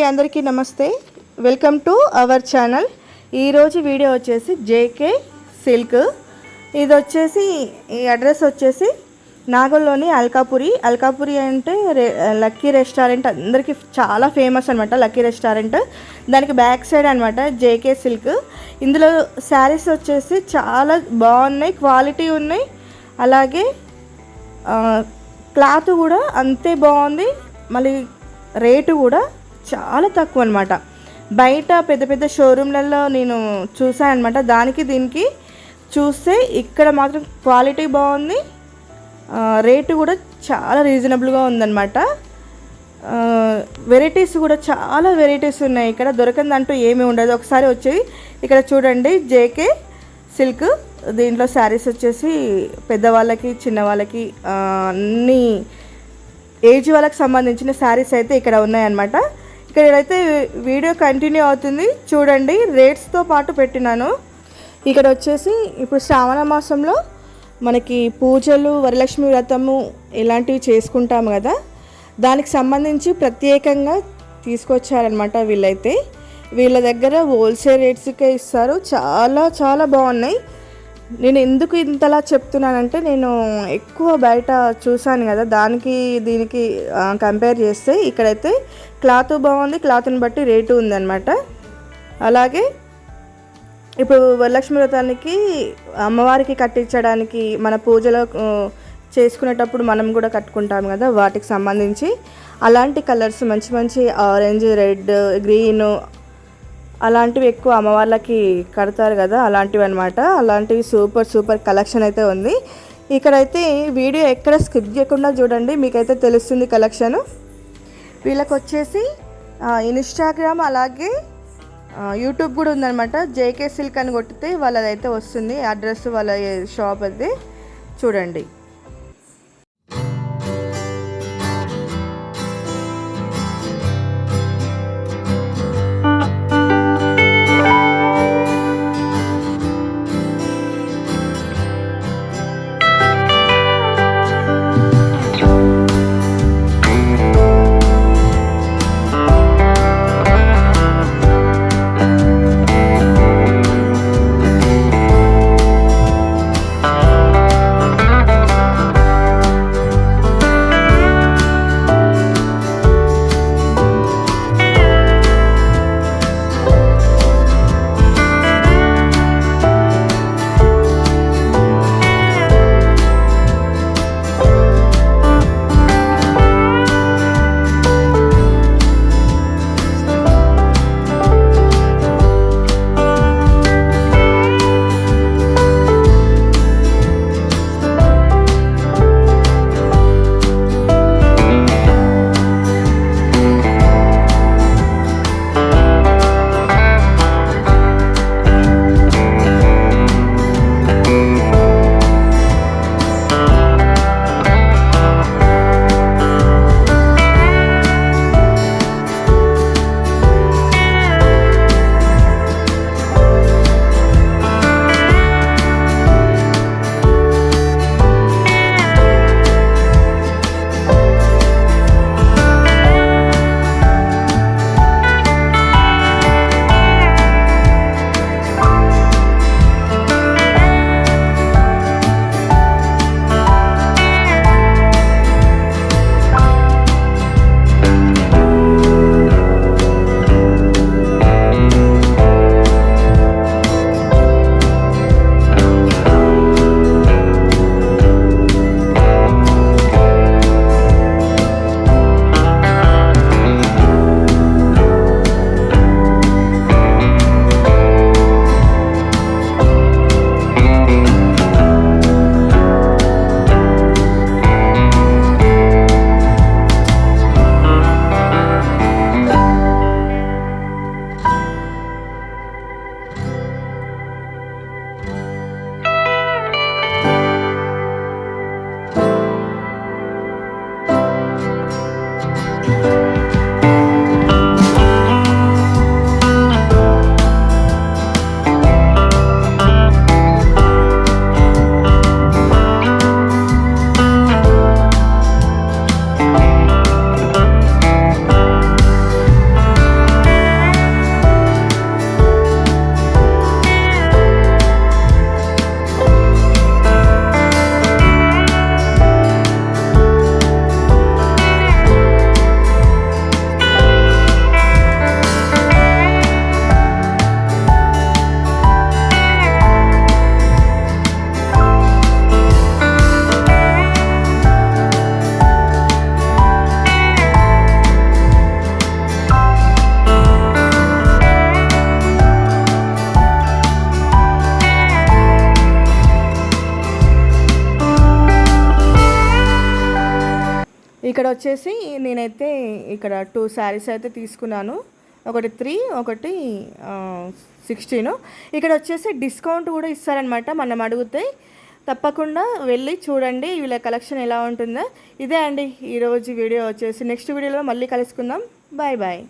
అందరికీ నమస్తే. Welcome to our channel. ఈరోజు వీడియో వచ్చేసి జేకే సిల్క్. ఇది వచ్చేసి ఈ అడ్రస్ వచ్చేసి నాగోల్లోని అల్కాపురి అంటే లక్కీ రెస్టారెంట్ అందరికీ చాలా ఫేమస్ అనమాట. లక్కీ రెస్టారెంట్ దానికి బ్యాక్ సైడ్ అనమాట జేకే సిల్క్. ఇందులో శారీస్ వచ్చేసి చాలా బాగున్నాయి, క్వాలిటీ ఉన్నాయి. అలాగే క్లాత్ కూడా అంతే బాగుంది. మళ్ళీ రేటు కూడా చాలా తక్కువ అనమాట. బయట పెద్ద పెద్ద షోరూమ్లలో నేను చూసాను అనమాట. దానికి దీనికి చూస్తే ఇక్కడ మాత్రం క్వాలిటీ బాగుంది, రేటు కూడా చాలా రీజనబుల్గా ఉందన్నమాట. వెరైటీస్ కూడా చాలా వెరైటీస్ ఉన్నాయి. ఇక్కడ దొరకందంటూ ఏమీ ఉండదు. ఒకసారి వచ్చి ఇక్కడ చూడండి జేకే సిల్క్. దీంట్లో శారీస్ వచ్చేసి పెద్దవాళ్ళకి చిన్నవాళ్ళకి అన్నీ ఏజ్ వాళ్ళకి సంబంధించిన శారీస్ అయితే ఇక్కడ ఉన్నాయన్నమాట. ఇక్కడైతే వీడియో కంటిన్యూ అవుతుంది చూడండి. రేట్స్తో పాటు పెట్టినాను. ఇక్కడ వచ్చేసి ఇప్పుడు శ్రావణ మాసంలో మనకి పూజలు, వరలక్ష్మి వ్రతము ఇలాంటివి చేసుకుంటాము కదా, దానికి సంబంధించి ప్రత్యేకంగా తీసుకొచ్చారనమాట వీళ్ళైతే. వీళ్ళ దగ్గర హోల్సేల్ రేట్స్కే ఇస్తారు. చాలా చాలా బాగున్నాయి. నేను ఎందుకు ఇంతలా చెప్తున్నానంటే నేను ఎక్కువ బయట చూసాను కదా, దానికి దీనికి కంపేర్ చేస్తే ఇక్కడైతే క్లాత్ బాగుంది, క్లాత్ని బట్టి రేటు ఉందన్నమాట. అలాగే ఇప్పుడు వరలక్ష్మి వ్రతానికి అమ్మవారికి కట్టించడానికి మన పూజలో చేసుకునేటప్పుడు మనం కూడా కట్టుకుంటాం కదా, వాటికి సంబంధించి అలాంటి కలర్స్ మంచి మంచి ఆరెంజ్, రెడ్, గ్రీన్ అలాంటివి ఎక్కువ అమ్మవార్లకి కడతారు కదా, అలాంటివి అనమాట. అలాంటివి సూపర్ కలెక్షన్ అయితే ఉంది. ఇక్కడైతే వీడియో ఎక్కడ స్కిప్ చేయకుండా చూడండి, మీకైతే తెలుస్తుంది కలెక్షను. వీళ్ళకి వచ్చేసి ఇన్స్టాగ్రామ్ అలాగే యూట్యూబ్ కూడా ఉందన్నమాట. జేకే సిల్క్ అని కొట్టితే వాళ్ళదైతే వస్తుంది అడ్రస్, వాళ్ళ షాప్ అయితే చూడండి. ఇక్కడ వచ్చేసి నేనైతే ఇక్కడ 2 శారీస్ అయితే తీసుకున్నాను. ఒకటి 3, ఒకటి 16. ఇక్కడ వచ్చేసి డిస్కౌంట్ కూడా ఇస్తారనమాట మనం అడిగితే. తప్పకుండా వెళ్ళి చూడండి వీళ్ళ కలెక్షన్ ఎలా ఉంటుందో. ఇదే అండి ఈరోజు వీడియో వచ్చేసి. నెక్స్ట్ వీడియోలో మళ్ళీ కలుసుకుందాం. Bye bye.